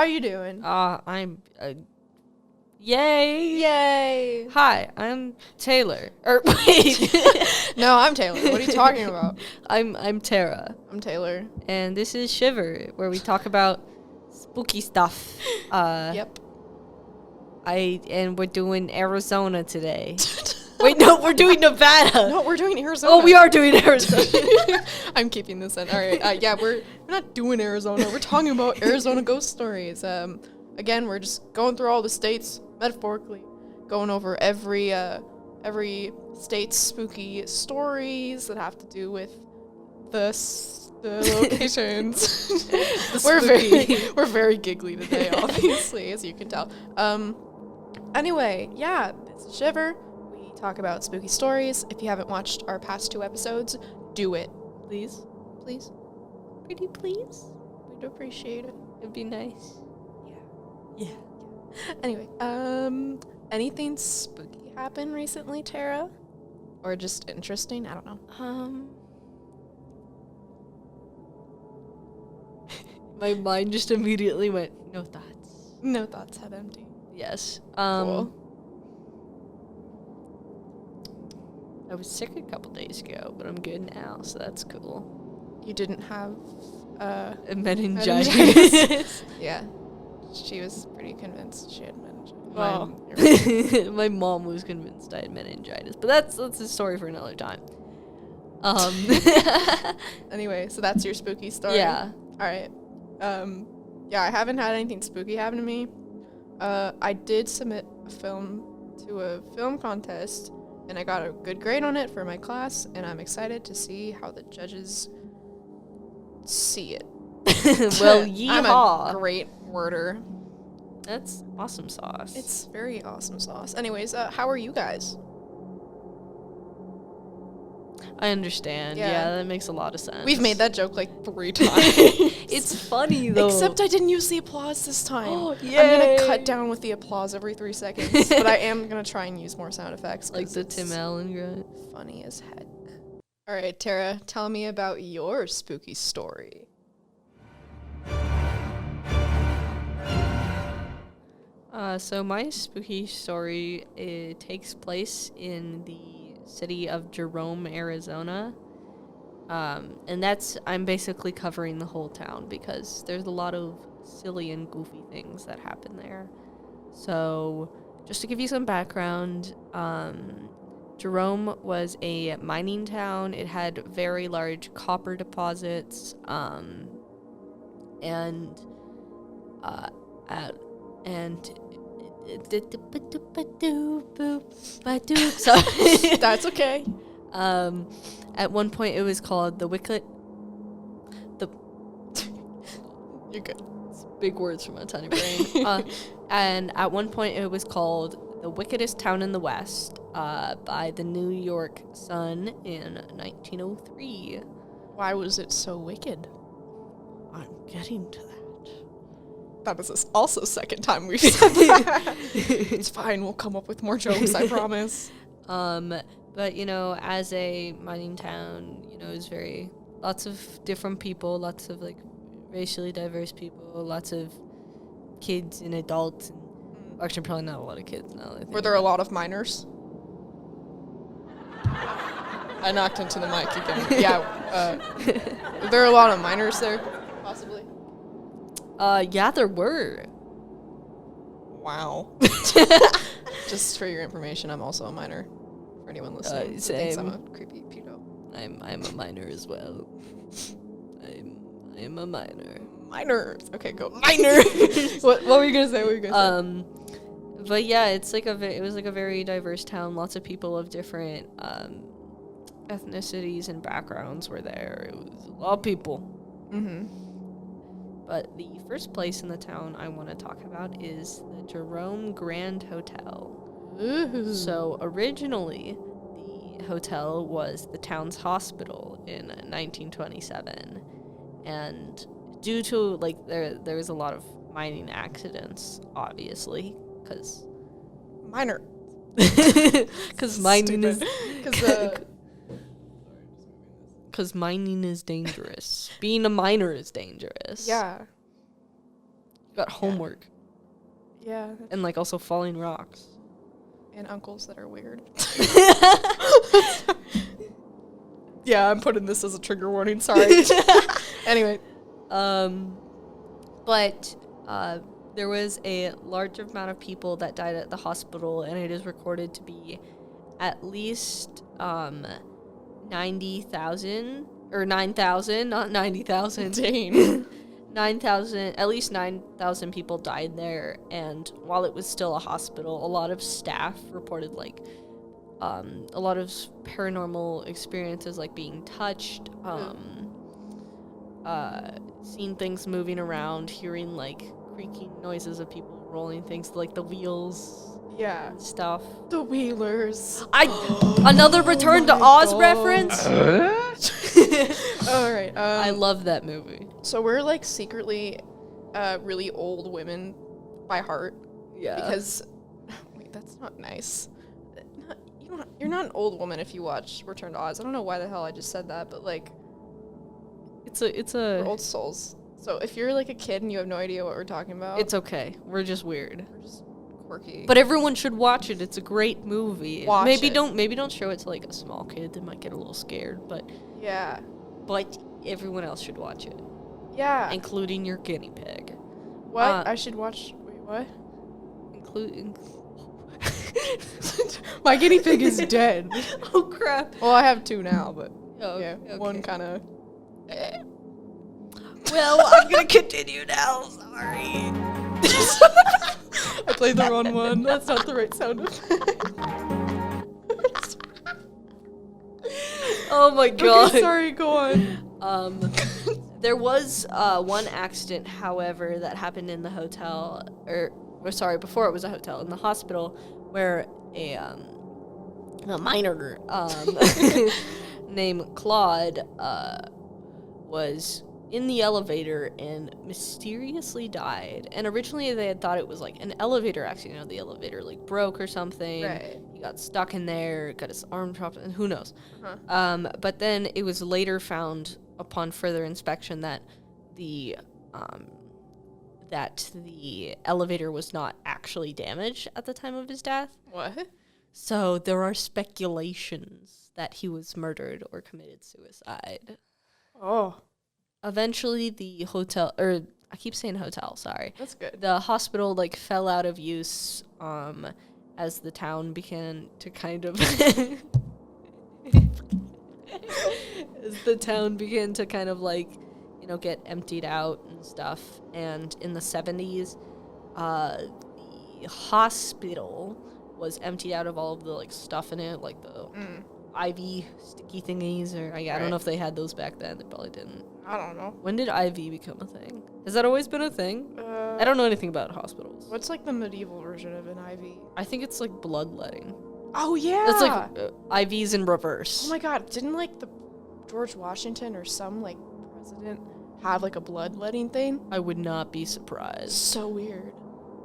you doing? I'm yay. Yay. Hi, I'm Taylor. Wait. No, I'm Taylor. What are you talking about? I'm Terra. I'm Taylor. And this is Shiver, where we talk about spooky stuff. Yep. And we're doing Arizona today. Wait, no, we're doing Nevada. No, we're doing Arizona. Oh, we are doing Arizona. I'm keeping this in. All right. Yeah, we're not doing Arizona. We're talking about Arizona ghost stories. Again, we're just going through all the states, metaphorically, going over every state's spooky stories that have to do with the locations. We're very giggly today, obviously, as you can tell. Anyway, yeah, this is Shiver. We talk about spooky stories. If you haven't watched our past 2 episodes, do it. Please. Please. Pretty please. We'd appreciate it. It'd be nice. Yeah. Anyway, anything spooky happen recently, Tara? Or just interesting? I don't know. My mind just immediately went, no thoughts. No thoughts, head empty. Yes. Cool. I was sick a couple days ago, but I'm good now, so that's cool. You didn't have A meningitis. Yeah. She was pretty convinced she had meningitis. My mom was convinced I had meningitis, but that's a story for another time. Anyway, so that's your spooky story? Yeah. All right. Yeah, I haven't had anything spooky happen to me. I did submit a film to a film contest, and I got a good grade on it for my class, and I'm excited to see how the judges see it. Well, yeehaw. I'm a great worder. That's awesome sauce. It's very awesome sauce. Anyways, how are you guys? I understand. Yeah, that makes a lot of sense. We've made that joke like 3 times. It's funny, though. Except I didn't use the applause this time. Oh, I'm going to cut down with the applause every 3 seconds, but I am going to try and use more sound effects. Like the Tim Allen grunt. Funny as heck. All right, Tara, tell me about your spooky story. So my spooky story, it takes place in the city of Jerome, Arizona. And I'm basically covering the whole town because there's a lot of silly and goofy things that happen there. So just to give you some background, Jerome was a mining town. It had very large copper deposits, sorry. That's okay. At one point it was called the Wicked. You're good. It's big words from my tiny brain. And at one point it was called the wickedest town in the West, by the New York Sun in 1903. Why was it so wicked? I'm getting to that. That is also second time we've said that. It's fine. We'll come up with more jokes, I promise. But, as a mining town, it's lots of different people, lots of, racially diverse people, lots of kids and adults. Actually, probably not a lot of kids now. Were there a lot of minors? I knocked into the mic again. Yeah. Were there a lot of minors there, possibly? Yeah, there were. Wow. Just for your information, I'm also a minor. For anyone listening, who thinks I'm a creepy pedo. I'm a minor as well. I'm a minor. Minors. Okay, go. Minors. What were you gonna say? But yeah, it was a very diverse town. Lots of people of different ethnicities and backgrounds were there. It was a lot of people. Mm-hmm. But the first place in the town I want to talk about is the Jerome Grand Hotel. Ooh. So originally, the hotel was the town's hospital in 1927, and due to there was a lot of mining accidents, obviously, because minor, because mining is because mining is dangerous. Being a miner is dangerous. Yeah. got homework. Yeah. And, like, also falling rocks. And uncles that are weird. Yeah, I'm putting this as a trigger warning. Sorry. Anyway. But there was a large amount of people that died at the hospital, and it is recorded to be at least 90,000 or 9,000, not 90,000. Dang. 9,000, at least 9,000 people died there, and while it was still a hospital, a lot of staff reported, like, a lot of paranormal experiences, like being touched, seeing things moving around, hearing, like, creaking noises of people rolling things, like the wheels. Yeah. Stuff. The Wheelers. Another Return to Oz reference? All right. I love that movie. So we're, like, secretly really old women by heart. Yeah. Because, wait, that's not nice. You're not an old woman if you watch Return to Oz. I don't know why the hell I just said that, but, like, we're old souls. So if you're, like, a kid and you have no idea what we're talking about, it's okay. We're just weird. We're just quirky. But everyone should watch it. It's a great movie. Watch it. Maybe don't show it to, like, a small kid. They might get a little scared, but yeah. But everyone else should watch it. Yeah. Including your guinea pig. What? I should watch. Wait, what? Including. My guinea pig is dead. Oh crap. Well, I have two now, but yeah, okay. One kind of. Well, I'm gonna continue now. Sorry. I played the wrong one. That's not the right sound effect. Oh my god. Okay, sorry, go on. There was one accident, however, that happened in the hotel, before it was a hotel, in the hospital, where a minor named Claude was in the elevator and mysteriously died. And originally they had thought it was like an elevator accident. You know, the elevator like broke or something. Right. He got stuck in there, got his arm chopped, and who knows. Uh-huh. But then it was later found upon further inspection that the elevator was not actually damaged at the time of his death. What? So there are speculations that he was murdered or committed suicide. Oh. Eventually, the hotel, or I keep saying hotel, sorry. That's good. The hospital, like, fell out of use as the town began to kind of... like, you know, get emptied out and stuff. And in the 70s, the hospital was emptied out of all of the, like, stuff in it, like the IV sticky thingies, or I don't know if they had those back then. They probably didn't. I don't know. When did IV become a thing? Has that always been a thing? I don't know anything about hospitals. What's, like, the medieval version of an IV? I think it's, like, bloodletting. Oh, yeah! It's, like, IVs in reverse. Oh, my God. Didn't, like, the George Washington or some, like, president have, like, a bloodletting thing? I would not be surprised. So weird.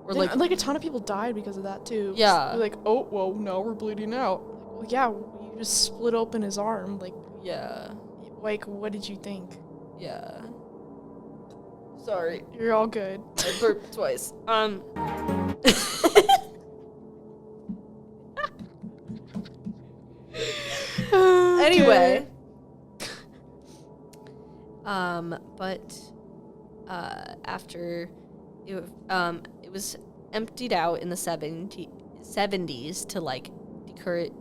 Or, like, a ton of people died because of that, too. Yeah. They're like, oh, well, now we're bleeding out. Well, yeah, you just split open his arm. Like, yeah. Like, what did you think? Yeah. Sorry. You're all good. I burped twice. Anyway. But after it was emptied out in the 70s to, like,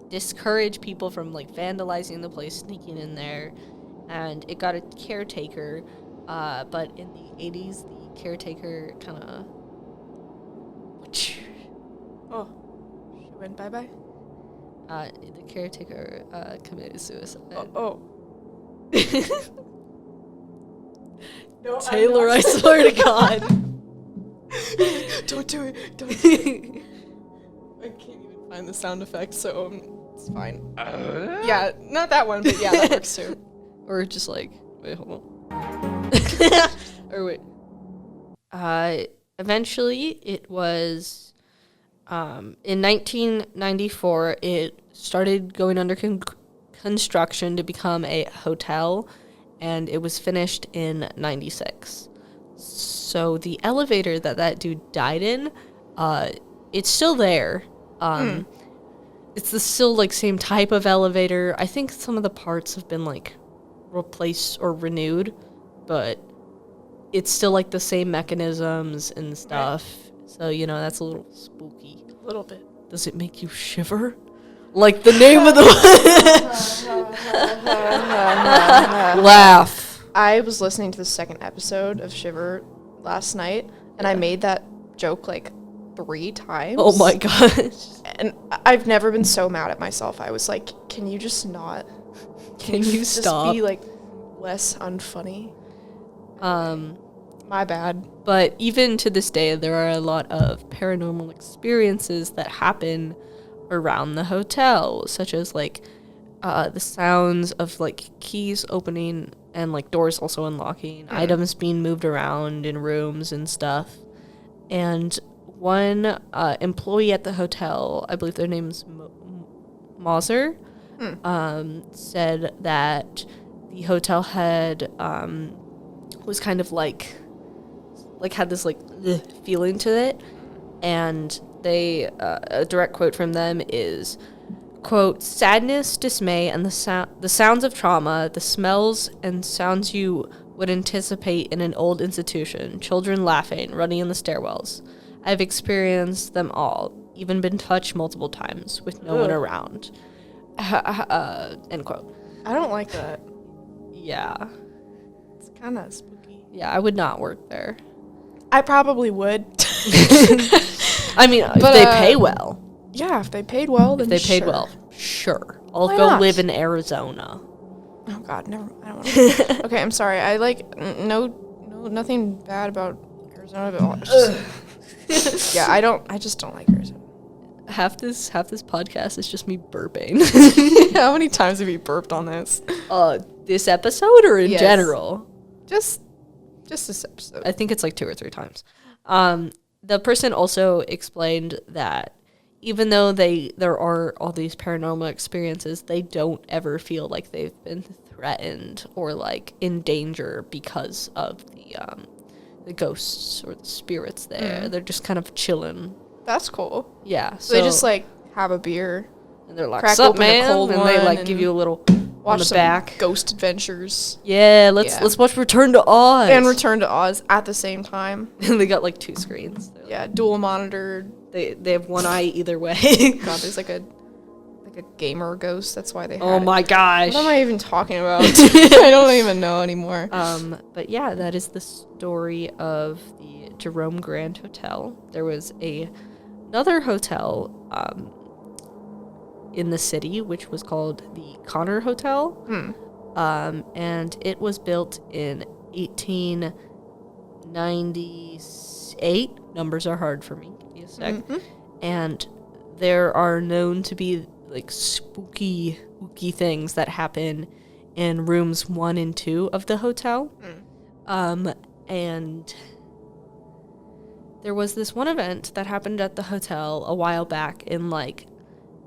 discourage people from, like, vandalizing the place, sneaking in there, and it got a caretaker, but in the 80s, the caretaker kind of... Oh. She went bye-bye? The caretaker committed suicide. Oh. No, Taylor, I swear to God. Don't do it. Don't do it. I can't even find the sound effect, so it's fine. Yeah, not that one, but yeah, that works too. Or just like, wait, hold on. Or wait. Eventually, it was, in 1994, it started going under construction to become a hotel, and it was finished in 96. So the elevator that dude died in, it's still there. It's the still, like, same type of elevator. I think some of the parts have been, like, replaced or renewed, but it's still, like, the same mechanisms and stuff. Right. So, you know, that's a little spooky. A little bit. Does it make you shiver? Like the name of the laugh. I was listening to the second episode of Shiver last night, and I made that joke, like, 3 times. Oh my gosh. And I've never been so mad at myself. I was like, can you just not? Can you stop? Just be, like, less unfunny? My bad. But even to this day, there are a lot of paranormal experiences that happen around the hotel, such as, like, the sounds of, like, keys opening and, like, doors also unlocking, items being moved around in rooms and stuff. And one employee at the hotel, I believe their name's Mauser, said that the hotel had was kind of like had this, like, feeling to it, and they a direct quote from them is, quote, sadness, dismay, and the sounds of trauma, the smells and sounds you would anticipate in an old institution, children laughing, running in the stairwells. I've experienced them all, even been touched multiple times with no one around. End quote. I don't like that. Yeah. It's kind of spooky. Yeah, I would not work there. I probably would. I mean, but, if they pay well. Yeah, if they paid well, then if they paid sure. well, sure. I'll Why go not? live in Arizona. Oh God, never. I don't want to. Okay, I'm sorry. I like nothing bad about Arizona, but yeah, I just don't like Arizona. Half this podcast is just me burping. How many times have you burped on this? This episode or in Yes. general? Just this episode. I think it's like 2 or 3 times. The person also explained that even though there are all these paranormal experiences, they don't ever feel like they've been threatened or, like, in danger because of the ghosts or the spirits there. They're just kind of chilling. That's cool. Yeah. So they just, like, have a beer. And they're like, crack sup, open a man? cold And one they, like, and give you a little watch on the some back. Ghost adventures. Yeah, let's watch Return to Oz. And Return to Oz at the same time. And they got, like, 2 screens. Yeah, dual monitored. They have one eye either way. God, there's like a gamer ghost. That's why they had Oh my gosh. What am I even talking about? I don't even know anymore. But yeah, that is the story of the Jerome Grand Hotel. There was another hotel in the city, which was called the Connor Hotel. And it was built in 1898. Numbers are hard for me. Give me a sec. And there are known to be, like, spooky things that happen in rooms 1 and 2 of the hotel. And there was this one event that happened at the hotel a while back in, like,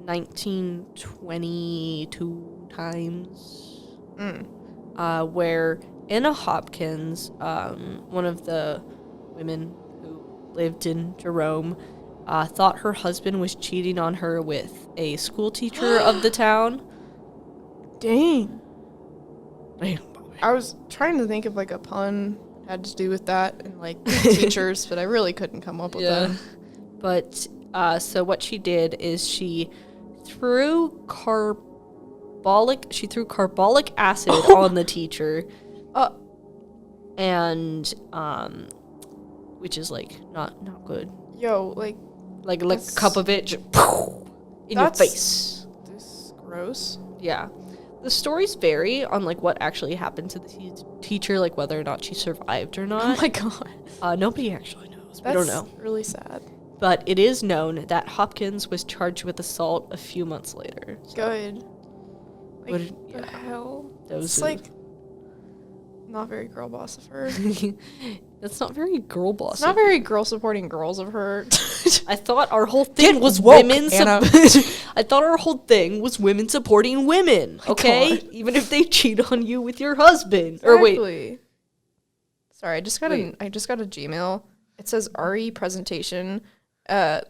1922 times, where Anna Hopkins, one of the women who lived in Jerome, thought her husband was cheating on her with a school teacher of the town. Dang. I was trying to think of, like, a pun had to do with that and, like, teachers, but I really couldn't come up with them. But so what she did is she threw carbolic acid on the teacher. And which is, like, not good. Yo, like a cup of it just in your face. This is gross. Yeah. The stories vary on, like, what actually happened to the teacher, like, whether or not she survived or not. Oh my God. Nobody actually knows. We don't know. That's really sad. But it is known that Hopkins was charged with assault a few months later. So. Good. Like, what the hell? It's, like, not very girl boss of her. That's not very girl boss. It's not very girl supporting girls of her. I thought our whole thing was woke, women. I thought our whole thing was women supporting women. Okay, even if they cheat on you with your husband. Exactly. Or wait, Sorry, I just got Wait. I just got a Gmail. It says RE presentation, shared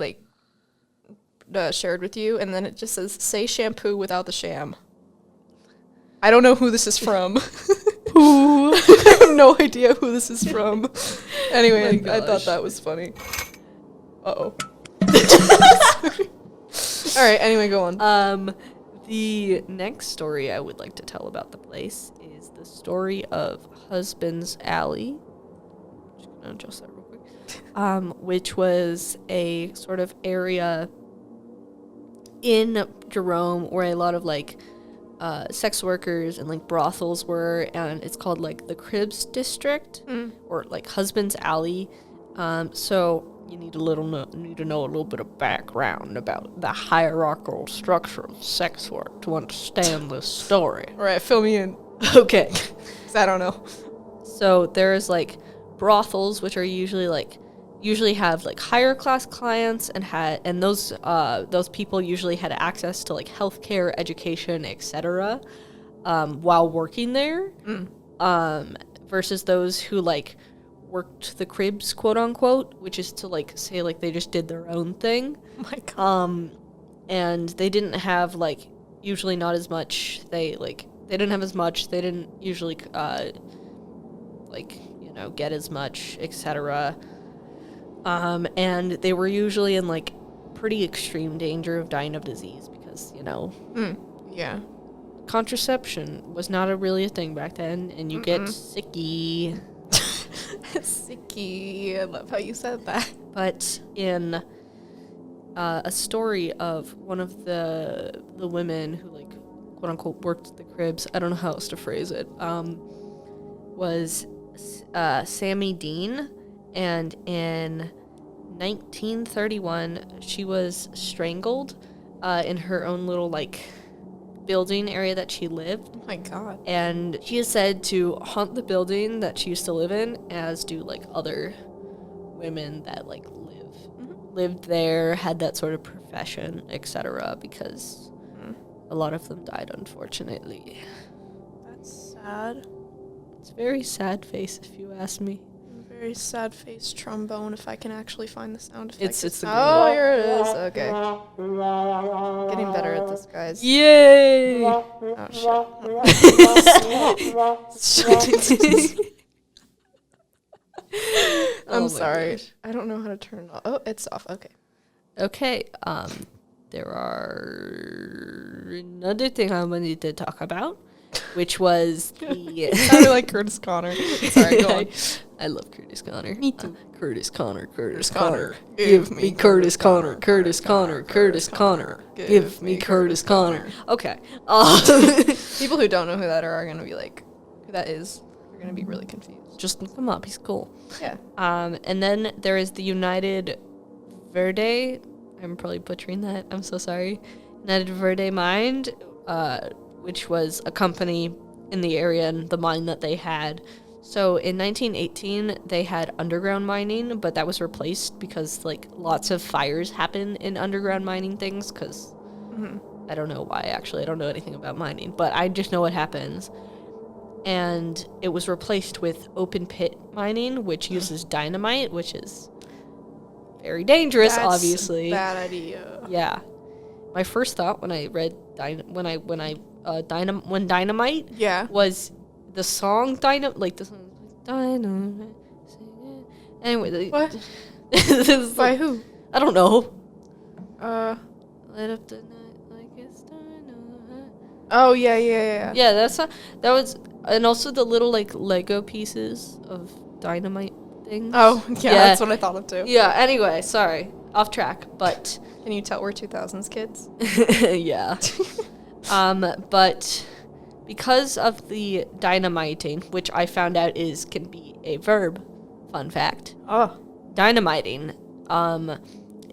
with you, and then it just says say shampoo without the sham. I don't know who this is from. Who? I have no idea who this is from. Anyway, I thought that was funny. Uh-oh. All right, anyway, go on. The next story I would like to tell about the place is the story of Husband's Alley. Just gonna adjust that real quick. Which was a sort of area in Jerome where a lot of like sex workers and like brothels were, and it's called like the Cribs District or like Husband's Alley. So you need to know a little bit of background about the hierarchical structure of sex work to understand this story. All right, fill me in. Okay. 'Cause I don't know. So there's like brothels, which are usually have like higher class clients, and those people usually had access to like healthcare, education, etc. While working there. Versus those who like worked the cribs, quote unquote, which is to like say like they just did their own thing. Oh my god. And they didn't have like usually not as much. They didn't have as much. They didn't usually get as much, etc. And they were usually in like pretty extreme danger of dying of disease because Yeah. contraception was not really a thing back then, and you get sicky. Sicky. I love how you said that. But in a story of one of the women who like quote unquote worked the cribs, I don't know how else to phrase it, was Sammy Dean, and in 1931 she was strangled in her own little like building area that she lived. Oh my god. And she is said to haunt the building that she used to live in, as do like other women that like lived there, had that sort of profession, etc. Because a lot of them died, unfortunately. That's sad. It's a very sad face, if you ask me. Very sad face trombone, if I can actually find the sound effect. It's the oh, here it is. Okay. Getting better at this, guys. Yay! Oh, shit. I'm sorry. Gosh. I don't know how to turn it off. Oh, it's off. Okay. Okay, there are another thing I wanted to talk about, which was the... Sounded like Curtis Connor. Sorry, go on. I love Curtis Connor. Me too. Curtis Connor. Give me Curtis Connor. Curtis Connor. Give me Curtis Connor. Okay. People who don't know who that are going to be like, who that is, they're going to be really confused. Just look him up. He's cool. Yeah. And then there is the United Verde. I'm probably butchering that. I'm so sorry. United Verde Mine, which was a company in the area and the mine that they had. So in 1918, they had underground mining, but that was replaced because like lots of fires happen in underground mining things. Because I don't know why. Actually, I don't know anything about mining, but I just know what happens. And it was replaced with open pit mining, which uses dynamite, which is very dangerous. That's obviously, a bad idea. Yeah. My first thought when I read dynamite was the song Dynamite, like the song Dynamite. Anyway, What? By who? I don't know. Light up the night like it's dynamite. Oh yeah. Yeah, that was, and also the little like Lego pieces of dynamite things. Oh yeah, that's what I thought of too. Yeah. Anyway, sorry, off track, but can you tell we're 2000s kids? Yeah. But because of the dynamiting, which I found out can be a verb, fun fact. Oh. Dynamiting,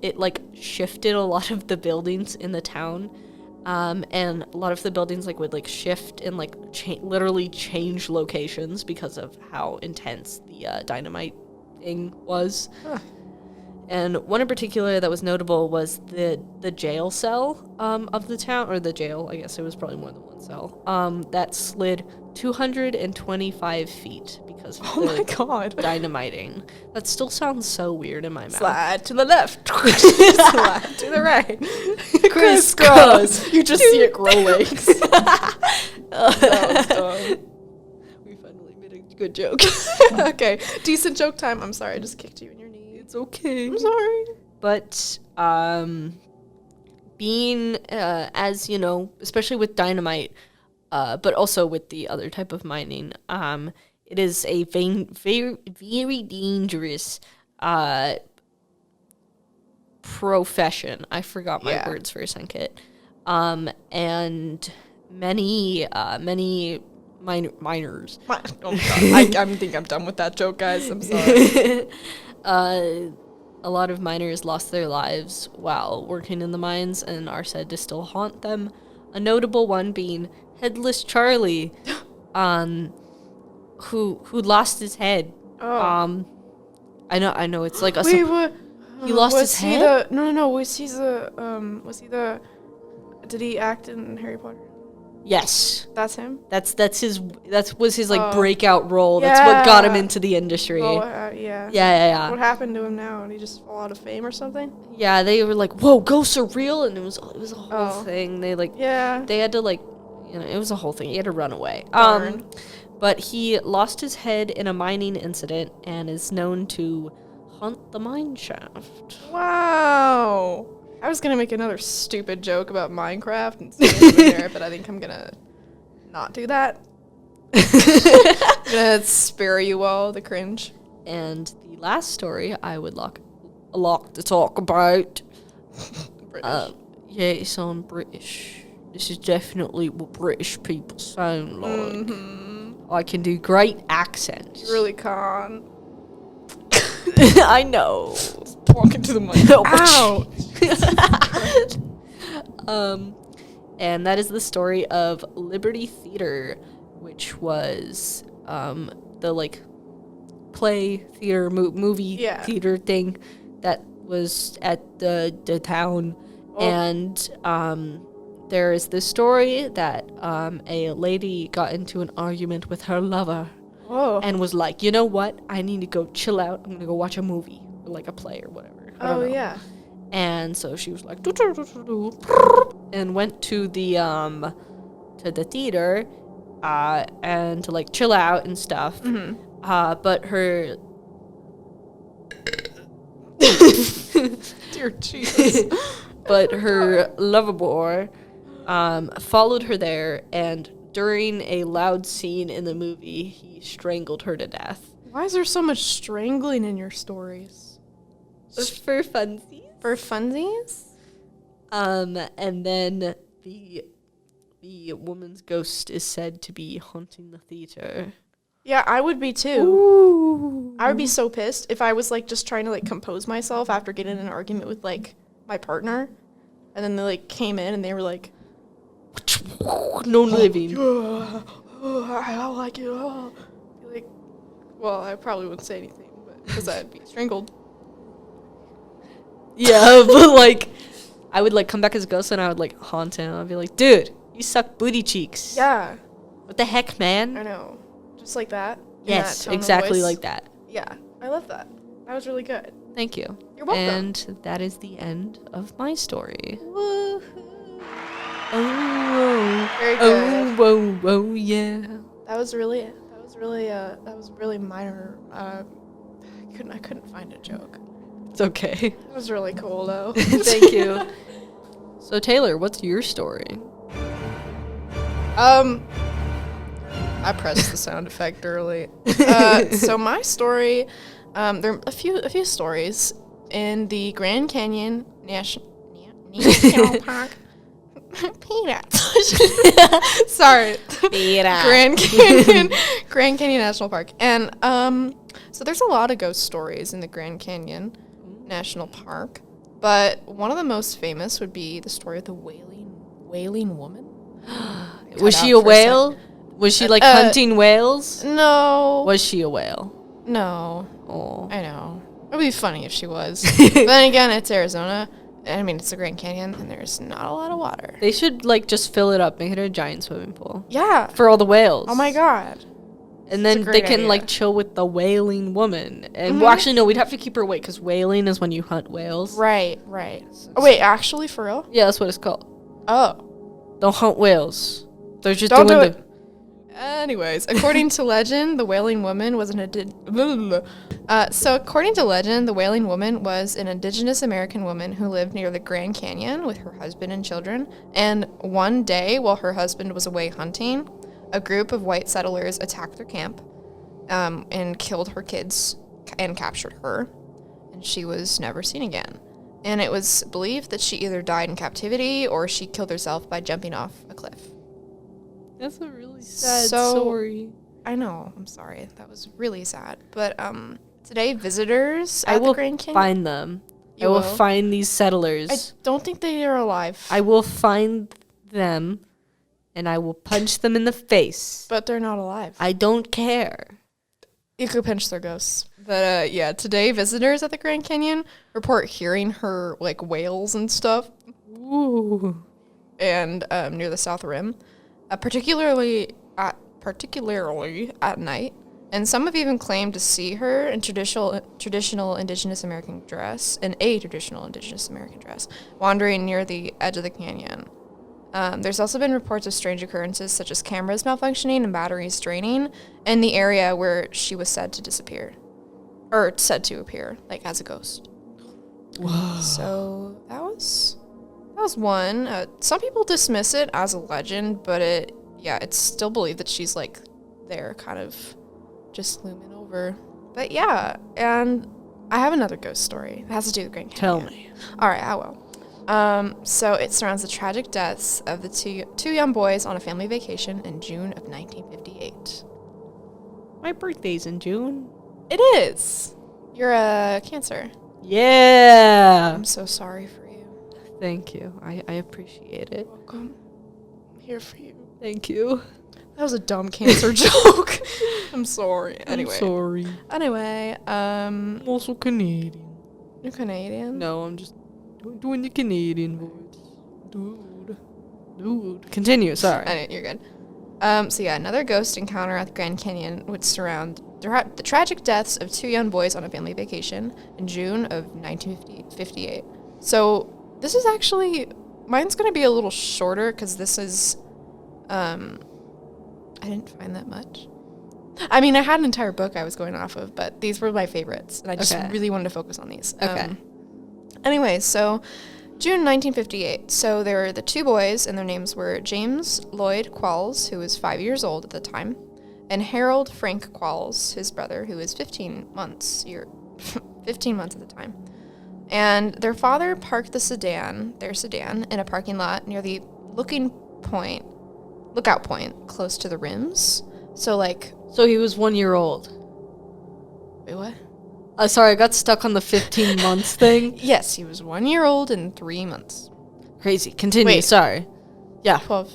it like shifted a lot of the buildings in the town, and a lot of the buildings like would like shift and like literally change locations because of how intense the dynamite thing was. Huh. And one in particular that was notable was the jail cell of the town, or the jail, I guess it was probably more than one cell, that slid 225 feet because of Oh my god. dynamiting. That still sounds so weird in my mouth. Slide to the left. Slide to the right. Crisscross. You just see it grow legs. That was dumb. We finally made a good joke. Okay. Decent joke time. I'm sorry, I just kicked you in your knee. It's okay. I'm sorry. But being as you know, especially with dynamite, but also with the other type of mining, it is a very, very dangerous profession. I forgot my words for a second. And many miners. Oh god. I think I'm done with that joke, guys. I'm sorry. A lot of miners lost their lives while working in the mines and are said to still haunt them. A notable one being Headless Charlie, who lost his head. Oh. I know it's like a Wait, what? he lost his head? No. Was he the? Did he act in Harry Potter? Yes. That's him. That was his like breakout role. That's what got him into the industry. Oh, yeah. Yeah. What happened to him now? Did he just fall out of fame or something? Yeah, they were like, "Whoa, ghosts are real," and it was a whole thing. They they had to it was a whole thing. He had to run away. Darn. But he lost his head in a mining incident and is known to haunt the mine shaft. Wow. I was gonna make another stupid joke about Minecraft and staying in there, but I think I'm gonna not do that. I'm gonna spare you all the cringe. And the last story I would like to talk about. British. Yes, I'm British. This is definitely what British people sound like. Mm-hmm. I can do great accents. You really can't. I know. Walk into the mic. Ow! And that is the story of Liberty Theater, which was the play theater movie theater thing that was at the town. And there is this story that a lady got into an argument with her lover. And was like, you know what? I need to go chill out. I'm gonna go watch a movie, or like a play or whatever. I don't know. Yeah. And so she was like, and went to the theater, and to chill out and stuff. Mm-hmm. But her dear Jesus. But her lover boy followed her there, and during a loud scene in the movie, he strangled her to death. Why is there so much strangling in your stories? For funsies. For funsies? And then the woman's ghost is said to be haunting the theater. Yeah, I would be too. Ooh. I would be so pissed if I was just trying to compose myself after getting in an argument with my partner, and then they came in and they were like, no living. I don't like it. Well, I probably wouldn't say anything, but because I'd be strangled. Yeah, but I would come back as a ghost and I would haunt him. I'd be like, dude, you suck booty cheeks. Yeah. What the heck, man? I know. Just like that. Yes, exactly like that. Yeah, I love that. That was really good. Thank you. You're welcome. And that is the end of my story. Woohoo. Oh, very good. Oh, yeah. That was really minor. I couldn't find a joke. It's okay. That was really cool, though. Thank you. So, Taylor, what's your story? I pressed the sound effect early. So my story, there are a few stories in the Grand Canyon National Park. Peanuts. Sorry. Peanuts. Grand Canyon National Park. And so there's a lot of ghost stories in the Grand Canyon National Park, but one of the most famous would be the story of the wailing woman. Was she a whale? Was she hunting whales? No. Was she a whale? No. Oh. I know. It would be funny if she was. But then again, it's Arizona. I mean, it's the Grand Canyon, and there's not a lot of water. They should just fill it up, make it a giant swimming pool. Yeah. For all the whales. Oh my god. And then they can like chill with the whaling woman. And well, actually, no, we'd have to keep her awake because whaling is when you hunt whales. Right. Oh, wait, actually, for real? Yeah, that's what it's called. Oh. Don't hunt whales. They're just Don't doing do it. Anyways, according to legend, the wailing woman was an Indigenous American woman who lived near the Grand Canyon with her husband and children. And one day, while her husband was away hunting, a group of white settlers attacked their camp and killed her kids and captured her. And she was never seen again. And it was believed that she either died in captivity or she killed herself by jumping off a cliff. That's a really sad story. I know. I'm sorry. That was really sad. But today, visitors at the Grand Canyon... find them. I will find these settlers. I don't think they are alive. I will find them, and I will punch them in the face. But they're not alive. I don't care. You could pinch their ghosts. But today, visitors at the Grand Canyon report hearing her, like, wails and stuff. Ooh. And near the South Rim. Particularly at night, and some have even claimed to see her in traditional Indigenous American dress, wandering near the edge of the canyon. There's also been reports of strange occurrences such as cameras malfunctioning and batteries draining in the area where she was said to disappear, or said to appear, like as a ghost. Whoa. So that was one. Some people dismiss it as a legend, but it's still believed that she's like there, kind of just looming over. But yeah, and I have another ghost story. It has to do with Grand Canyon. Tell me. All right, I will. So it surrounds the tragic deaths of the two young boys on a family vacation in June of 1958. My birthday's in June. It is. You're a Cancer. Yeah. I'm so sorry for you. Thank you. I appreciate it. Welcome. I'm here for you. Thank you. That was a dumb Cancer joke. I'm sorry. Anyway. I'm sorry. Anyway, I'm also Canadian. You're Canadian? No, I'm just doing the Canadian voice. Dude. Continue, sorry. You're good. Another ghost encounter at the Grand Canyon would surround the tragic deaths of two young boys on a family vacation in June of 1958. So this is actually, mine's going to be a little shorter because this is, I didn't find that much. I mean, I had an entire book I was going off of, but these were my favorites, and I just really wanted to focus on these. Okay. Anyways, so June 1958. So there were the two boys, and their names were James Lloyd Qualls, who was 5 years old at the time, and Harold Frank Qualls, his brother, who was 15 months at the time. And their father parked their sedan, in a parking lot near the lookout point close to the rims. So he was 1 year old. Wait, what? Sorry, I got stuck on the 15 months thing. Yes, he was 1 year old and 3 months. Crazy. Continue. Wait. Sorry. Yeah. 12.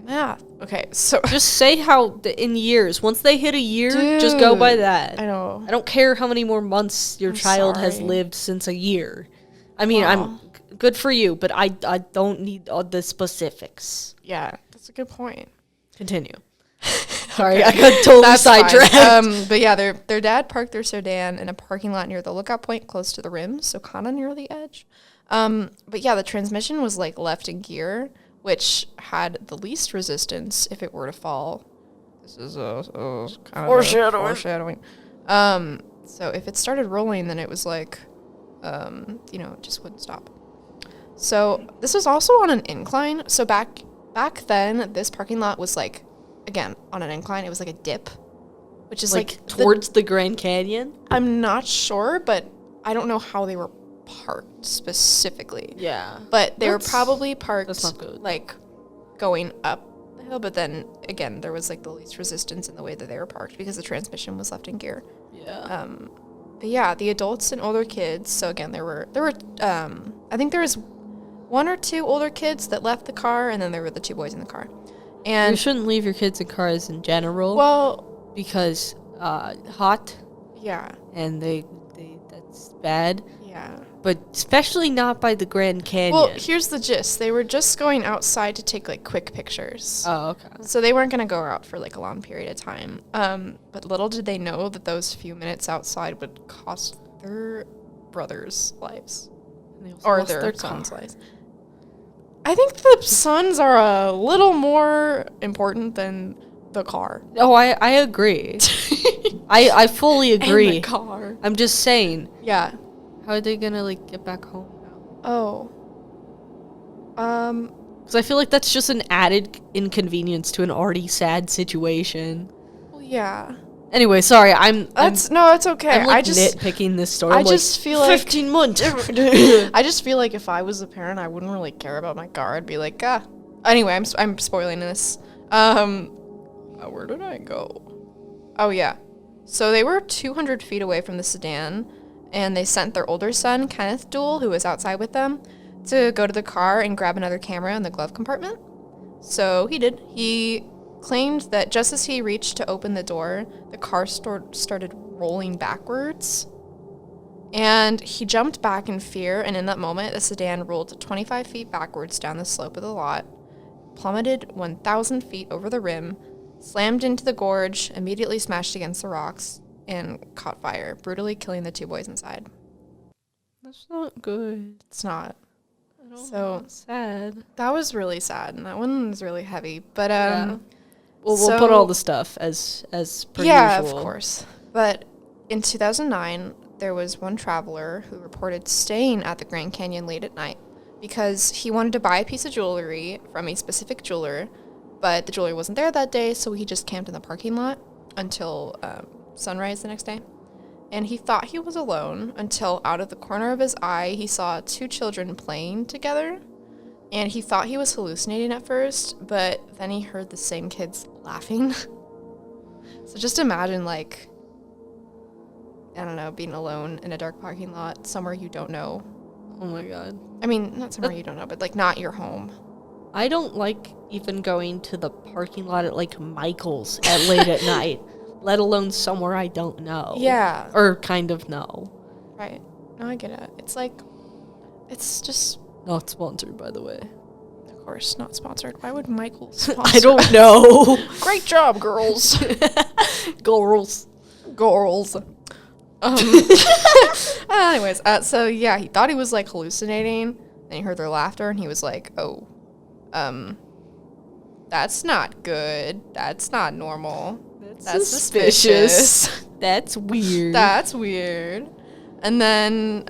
Math. Okay, so just say how in years. Once they hit a year, just go by that. I know. I don't care how many more months your child has lived since a year. I mean, I'm good for you, but I don't need all the specifics. Yeah, that's a good point. Continue. Sorry, I got totally sidetracked. But yeah, their dad parked their sedan in a parking lot near the lookout point close to the rims, so kind of near the edge. But yeah, the transmission was left in gear, which had the least resistance if it were to fall. This is kind of foreshadowing. So if it started rolling, then it was it just wouldn't stop. So this was also on an incline. So back then, this parking lot was again, on an incline. It was a dip, which is towards the Grand Canyon. I'm not sure, but I don't know how they were parked specifically. Yeah. But they were probably parked that's not good. Going up the hill, but then again there was the least resistance in the way that they were parked because the transmission was left in gear. Yeah. But yeah, the adults and older kids, so again there were I think there was one or two older kids that left the car, and then there were the two boys in the car. And you shouldn't leave your kids in cars in general. Well, because hot. Yeah. And they that's bad. Yeah. but especially not by the Grand Canyon. Well, here's the gist. They were just going outside to take, like, quick pictures. Oh, okay. So they weren't going to go out for, like, a long period of time. But little did they know that those few minutes outside would cost their brothers' lives. Or their sons' lives. I think the sons are a little more important than the car. Oh, I agree. I fully agree. And the car. I'm just saying. Yeah. How are they gonna, like, get back home now? Oh. Because I feel like that's just an added inconvenience to an already sad situation. Well, yeah. Anyway, sorry, It's okay. I'm like nitpicking this story. I just feel like 15 months. I just feel like if I was a parent, I wouldn't really care about my car. I'd be like, ah. Anyway, I'm spoiling this. Where did I go? Oh yeah. So they were 200 feet away from the sedan, and they sent their older son, Kenneth Duell, who was outside with them, to go to the car and grab another camera in the glove compartment. So he did. He claimed that just as he reached to open the door, the car started rolling backwards. And he jumped back in fear, and in that moment, the sedan rolled 25 feet backwards down the slope of the lot, plummeted 1,000 feet over the rim, slammed into the gorge, immediately smashed against the rocks, and caught fire, brutally killing the two boys inside. That's not good. It's not. So sad. That was really sad, and that one was really heavy. But yeah. We'll put all the stuff as per yeah, usual. of course. But in 2009, there was one traveler who reported staying at the Grand Canyon late at night because he wanted to buy a piece of jewelry from a specific jeweler, but the jeweler wasn't there that day, so he just camped in the parking lot until sunrise the next day. And he thought he was alone until out of the corner of his eye, he saw two children playing together. And he thought he was hallucinating at first, but then he heard the same kids laughing. So just imagine, like, I don't know, being alone in a dark parking lot somewhere you don't know. Oh my god. I mean, not somewhere you don't know, but, like, not your home. I don't like even going to the parking lot at, like, Michael's at late at night, let alone somewhere I don't know. Yeah. Or kind of know. Right. No, I get it. It's like, it's just... Not sponsored, by the way. Of course, not sponsored. Why would Michael's sponsor? I don't know. Great job, girls. Girls. Anyways, so yeah, he thought he was, like, hallucinating, and he heard their laughter, and he was like, oh, that's not good. That's not normal. That's suspicious. That's weird. That's weird. And then,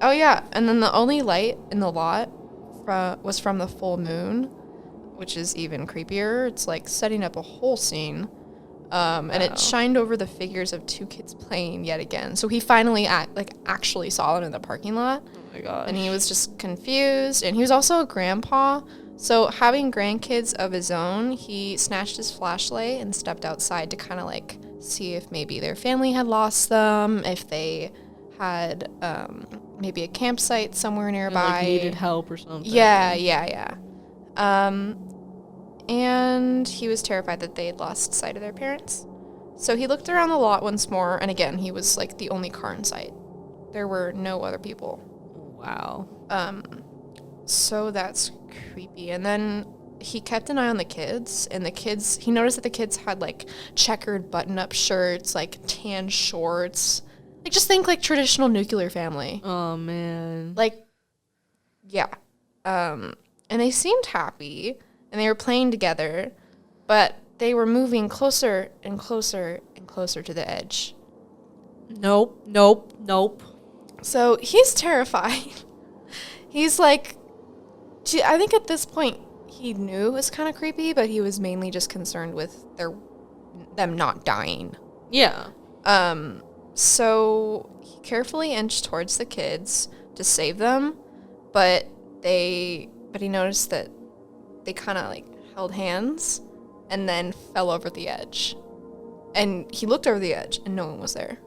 oh yeah, and then the only light in the lot was from the full moon, which is even creepier. It's, like, setting up a whole scene. And it shined over the figures of two kids playing yet again. So he finally actually saw them in the parking lot. Oh my gosh. And he was just confused. And he was also a grandpa. So having grandkids of his own, he snatched his flashlight and stepped outside to kind of, like, see if maybe their family had lost them, if they had maybe a campsite somewhere nearby. Like needed help or something. Yeah. And he was terrified that they had lost sight of their parents. So he looked around the lot once more, and again, he was, like, the only car in sight. There were no other people. Wow. So that's creepy. And then he kept an eye on the kids, and he noticed that the kids had, like, checkered button-up shirts, like, tan shorts. Like, just think, like, traditional nuclear family. Oh, man. Like, yeah. And they seemed happy, and they were playing together, but they were moving closer and closer and closer to the edge. Nope. So he's terrified. He's like, I think at this point he knew it was kind of creepy, but he was mainly just concerned with them not dying. Yeah. So he carefully inched towards the kids to save them, but he noticed that they kind of, like, held hands and then fell over the edge. And he looked over the edge and no one was there.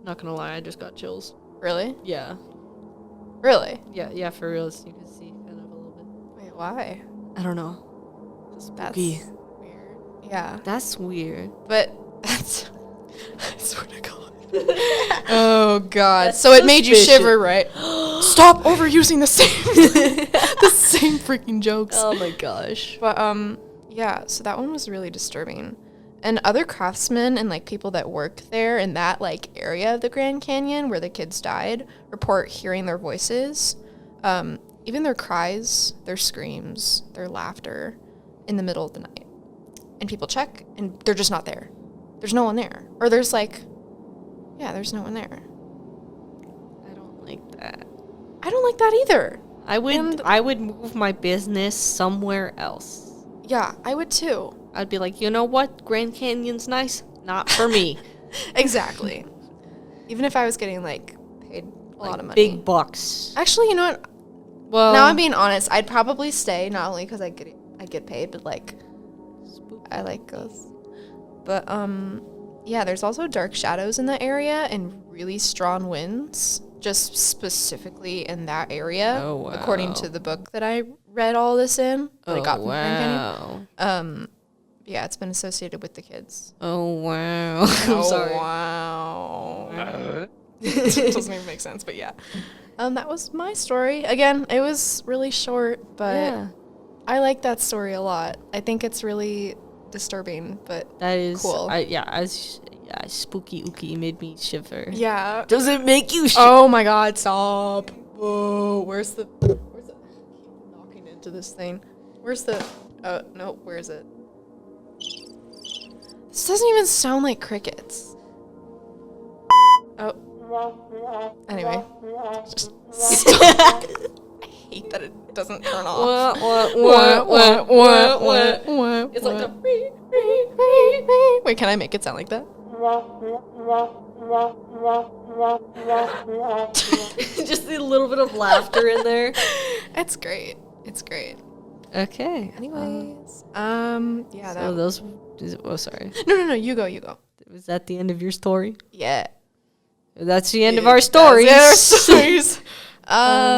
Not gonna lie, I just got chills. Really? Yeah. Really? Yeah, for real. You can see kind of a little bit. Wait, why? I don't know. That's Spooky. weird. Yeah. That's weird. But that's... I swear to God. Oh, God. So it made you shiver, right? stop overusing the same freaking jokes. Oh my gosh. But yeah, so that one was really disturbing. And other craftsmen and like people that work there in that like area of the Grand Canyon where the kids died report hearing their voices, even their cries, their screams, their laughter in the middle of the night. And people check and they're just not there. There's no one there. Or there's like, yeah, there's no one there. I don't like that. I don't like that either. I would move my business somewhere else. Yeah, I would too. I'd be like, you know what? Grand Canyon's nice. Not for me. Exactly. Even if I was getting like paid a lot of money. Big bucks. Actually, you know what? Well, Now I'm being honest. I'd probably stay, not only because I get paid, but like I like ghosts. But yeah, there's also dark shadows in that area and really strong winds, just specifically in that area. Oh, wow. According to the book that I read all this in, that I got from Grand Canyon. Yeah, it's been associated with the kids. Oh wow. I'm sorry. Wow. It doesn't even make sense, but yeah. That was my story. Again, it was really short, but Yeah. I like that story a lot. I think it's really disturbing, but That is cool. Spooky ooky made me shiver. Yeah. Does it make you shiver? Oh my god, stop. Whoa, where's the I keep knocking into this thing. Where's the no, where is it? This doesn't even sound like crickets. Oh. Anyway. Just stop. I hate that it doesn't turn off. What? It's like the wait, can I make it sound like that? Just a little bit of laughter in there. It's great. It's great. Okay. Anyways, yeah. So those. Oh, sorry. No. You go. Was that the end of your story? Yeah. That's the end of our stories. That's our stories.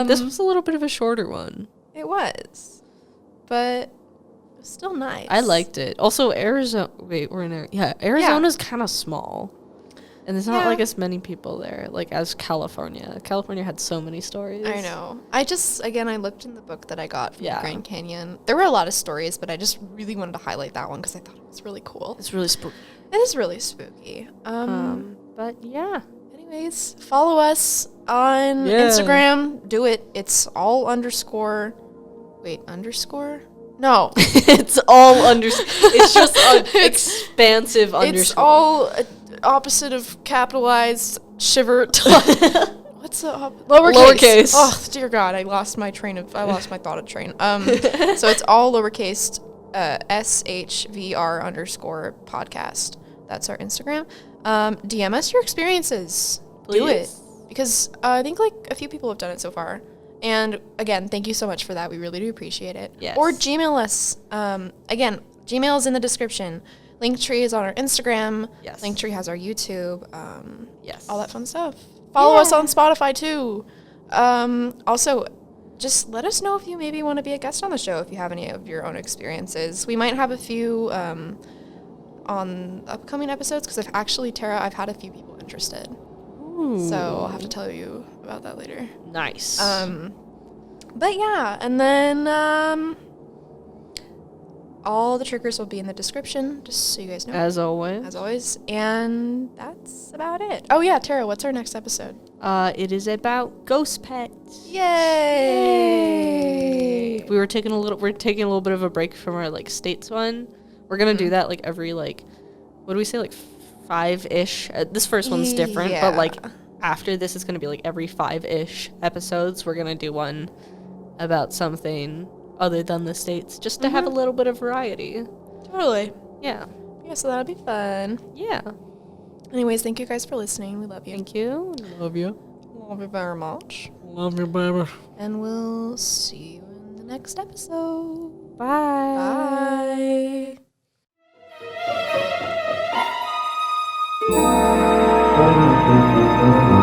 This was a little bit of a shorter one. It was, but it was still nice. I liked it. Also, Arizona. Wait, we're in Arizona's kind of small, and there's not like as many people there, like as California. California had so many stories. I know. I looked in the book that I got from the Yeah. Grand Canyon. There were a lot of stories, but I just really wanted to highlight that one because I thought it was really cool. It's really spooky. It is really spooky. But yeah. Anyways, follow us on Instagram. Do it. It's all underscore. Wait, underscore? No. It's all it's just an expansive underscore. It's all opposite of capitalized Shiver. What's the lowercase? Oh dear God, I lost my thought of train. So it's all lowercase SHVR underscore podcast. That's our Instagram. DM us your experiences. Please. Do it. Because I think like a few people have done it so far. And again, thank you so much for that. We really do appreciate it. Yes. Or Gmail us. Again, Gmail is in the description. Linktree is on our Instagram. Yes. Linktree has our YouTube. Yes. All that fun stuff. Follow us on Spotify too. Also, just let us know if you maybe want to be a guest on the show if you have any of your own experiences. We might have a few on upcoming episodes because I've had a few people interested. Ooh. So I'll have to tell you about that later. Nice. But yeah, and then all the triggers will be in the description, just so you guys know. As always. As always. And that's about it. Oh yeah, Tara, what's our next episode? It is about ghost pets. Yay! We're taking a little bit of a break from our like states one. We're gonna do that like every like, what do we say, like 5-ish? This first one's different, but like after this is gonna be like every 5-ish episodes. We're gonna do one about something other than the states, just to have a little bit of variety. Totally. Yeah. Yeah, so that'll be fun. Yeah. Anyways, thank you guys for listening. We love you. Thank you. Love you. Love you very much. Love you, baby. And we'll see you in the next episode. Bye. Bye.